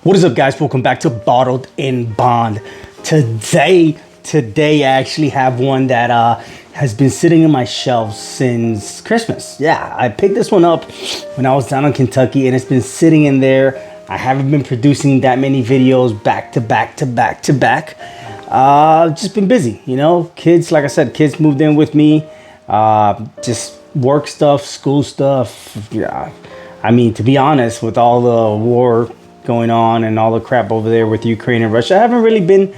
What is up, guys? Welcome back to Bottled in Bond. Today I actually have one that has been sitting in my shelves since Christmas. Yeah, I picked this one up when I was down in Kentucky, and it's been sitting in there. I haven't been producing that many videos back to back. Just been busy, you know. Kids, like I said, kids moved in with me. Just work stuff, school stuff. Yeah, I mean, to be honest, with all the war going on and all the crap over there with Ukraine and Russia, I haven't really been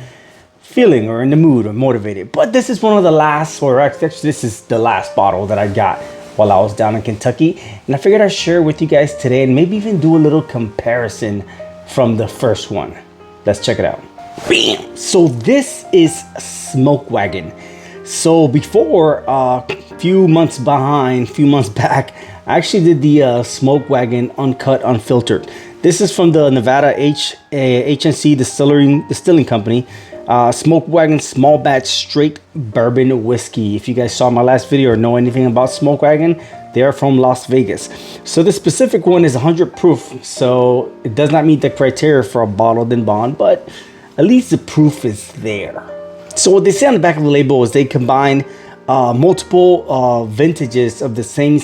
feeling or in the mood or motivated. But this is one of the last, or actually this is the last bottle that I got while I was down in Kentucky, and I figured I'd share it with you guys today and maybe even do a little comparison from the first one. Let's check it out. Bam! So this is Smoke Wagon. So before, few months back, I actually did the Smoke Wagon Uncut Unfiltered. This is from the Nevada HNC Distilling Company. Smoke Wagon Small Batch Straight Bourbon Whiskey. If you guys saw my last video or know anything about Smoke Wagon, they are from Las Vegas. So this specific one is 100 proof, so it does not meet the criteria for a bottled in bond, but at least the proof is there. So what they say on the back of the label is they combine multiple vintages of the same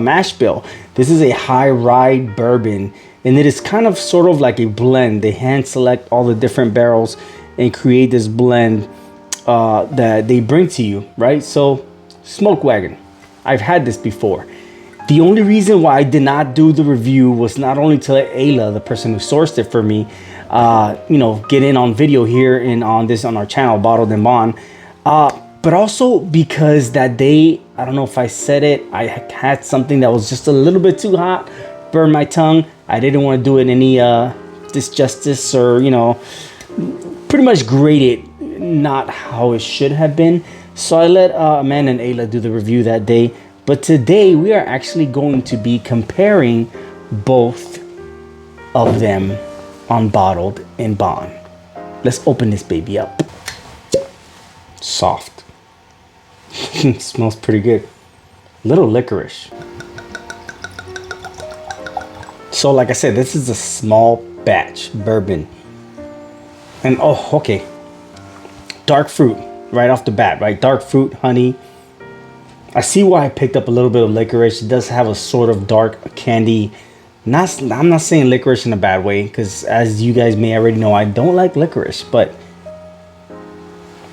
mash bill. This is a High Rye bourbon, and it is kind of sort of like a blend. They hand select all the different barrels and create this blend that they bring to you, right? So Smoke Wagon, I've had this before. The only reason why I did not do the review was not only to let Ayla, the person who sourced it for me, get in on video here and on our channel, Bottled in Bond, but also because that day, I don't know if I said it, I had something that was just a little bit too hot, burned my tongue. I didn't want to do it any disjustice or, pretty much grade it not how it should have been. So I let Amanda and Ayla do the review that day. But today we are actually going to be comparing both of them on Bottled in Bond. Let's open this baby up. Soft. Smells pretty good. Little licorice. So like I said, this is a small batch bourbon. And oh, okay. Dark fruit right off the bat, right? Dark fruit, honey. I see why I picked up a little bit of licorice. It does have a sort of dark candy. I'm not saying licorice in a bad way, because as you guys may already know, I don't like licorice, but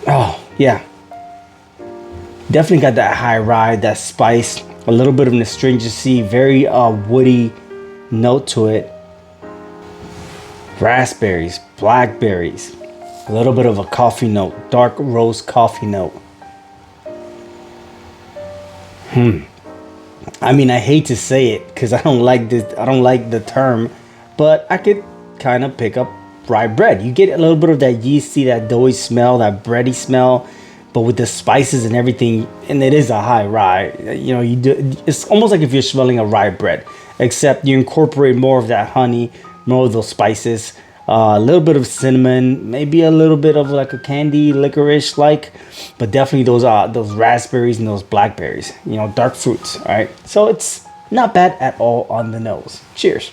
oh yeah, definitely got that high rye, that spice, a little bit of an astringency, very woody note to it. Raspberries, blackberries, a little bit of a coffee note, dark roast coffee note. I mean, I hate to say it because I don't like the term, but I could kind of pick up rye bread. You get a little bit of that yeasty, that doughy smell, that bready smell, but with the spices and everything, and it is a high rye. It's almost like if you're smelling a rye bread, except you incorporate more of that honey, more of those spices, a little bit of cinnamon, maybe a little bit of like a candy licorice like, but definitely those raspberries and those blackberries, dark fruits. All right, so it's not bad at all on the nose. Cheers.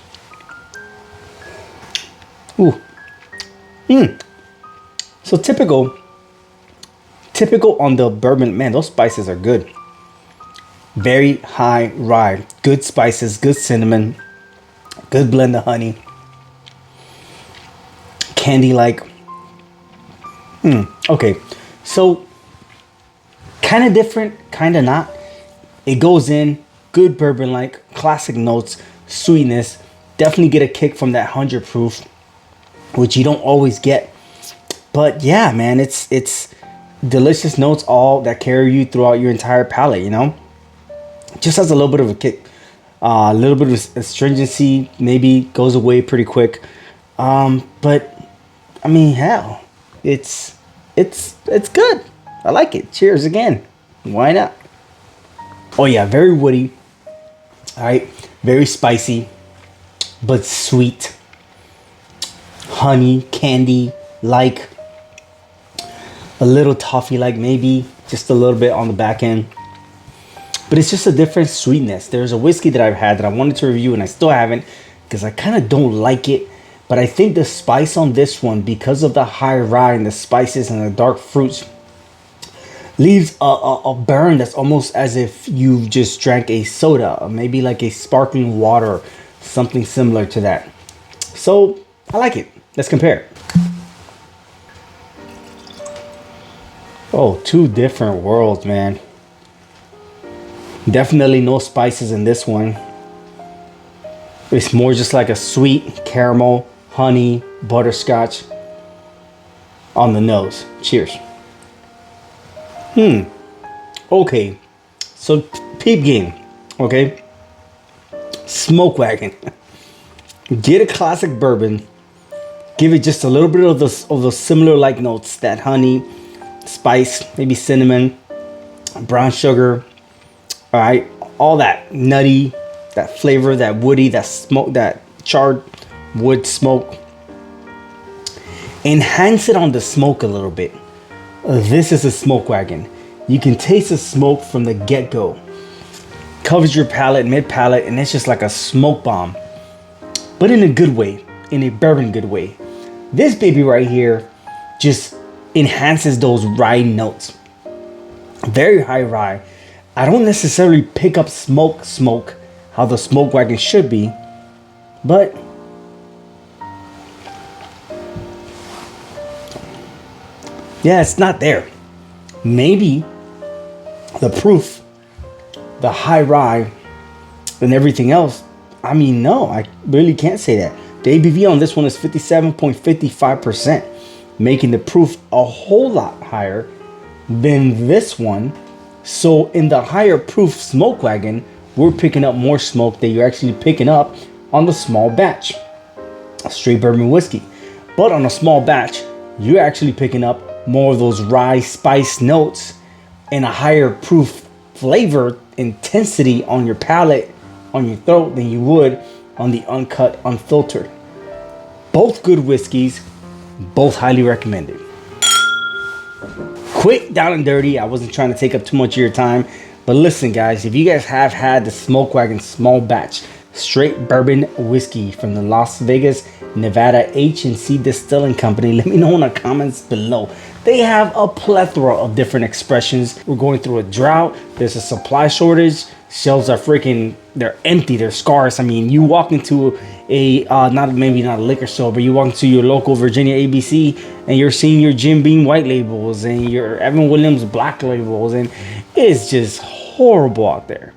Ooh. So typical on the bourbon, man, those spices are good. Very high rye, good spices, good cinnamon, good blend of honey, candy like. Okay, so kind of different, kind of not. It goes in good bourbon like, classic notes, sweetness. Definitely get a kick from that 100 proof, which you don't always get. But yeah, man, it's delicious notes all that carry you throughout your entire palate. Just has a little bit of a kick, a little bit of astringency, maybe goes away pretty quick. But I mean, hell, it's good. I like it. Cheers again. Why not? Oh yeah, very woody. All right, very spicy, but sweet. Honey, candy, like a little toffee, like maybe just a little bit on the back end. But it's just a different sweetness. There's a whiskey that I've had that I wanted to review and I still haven't, because I kind of don't like it. But I think the spice on this one, because of the high rye and the spices and the dark fruits, leaves a burn that's almost as if you just drank a soda, or maybe like a sparkling water, something similar to that. So I like it. Let's compare. Oh, two different worlds, man. Definitely no spices in this one. It's more just like a sweet caramel, honey, butterscotch on the nose. Cheers. Okay. So peep game. Okay. Smoke Wagon. Get a classic bourbon. Give it just a little bit of those similar like notes. That honey, spice, maybe cinnamon, brown sugar. All right. All that nutty, that flavor, that woody, that smoke, that charred wood smoke. Enhance it on the smoke a little bit. This is a Smoke Wagon. You can taste the smoke from the get-go. Covers your palate, mid-palate, and it's just like a smoke bomb. But in a good way, in a bourbon good way. This baby right here just enhances those rye notes. Very high rye. I don't necessarily pick up smoke, how the Smoke Wagon should be, but yeah, it's not there. Maybe the proof, the high rye, and everything else. I mean, no, I really can't say that. The ABV on this one is 57.55%, making the proof a whole lot higher than this one. So in the higher proof Smoke Wagon, we're picking up more smoke than you're actually picking up on the small batch straight bourbon whiskey. But on a small batch, you're actually picking up more of those rye spice notes and a higher proof flavor intensity on your palate, on your throat, than you would on the uncut, unfiltered. Both good whiskeys, both highly recommended. Quick, down and dirty. I wasn't trying to take up too much of your time, but listen, guys, if you guys have had the Smoke Wagon small batch straight bourbon whiskey from the Las Vegas, Nevada H&C Distilling Company, let me know in the comments below. They have a plethora of different expressions. We're going through a drought. There's a supply shortage. Shelves are freaking, they're empty, they're scarce. I mean, you walk into a, not a liquor store, but you walk into your local Virginia ABC and you're seeing your Jim Beam white labels and your Evan Williams black labels, and it's just horrible out there.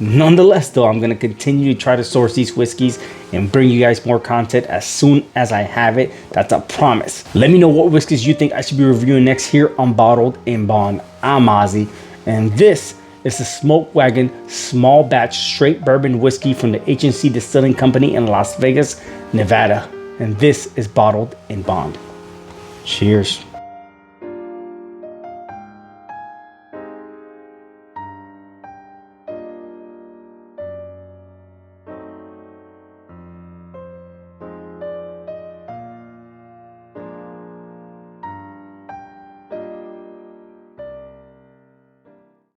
Nonetheless, though, I'm going to continue to try to source these whiskeys and bring you guys more content as soon as I have it. That's a promise. Let me know what whiskeys you think I should be reviewing next here on Bottled in Bond. I'm Ozzy, and this is the Smoke Wagon small batch straight bourbon whiskey from the H&C Distilling Company in Las Vegas, Nevada. And this is Bottled in Bond. Cheers.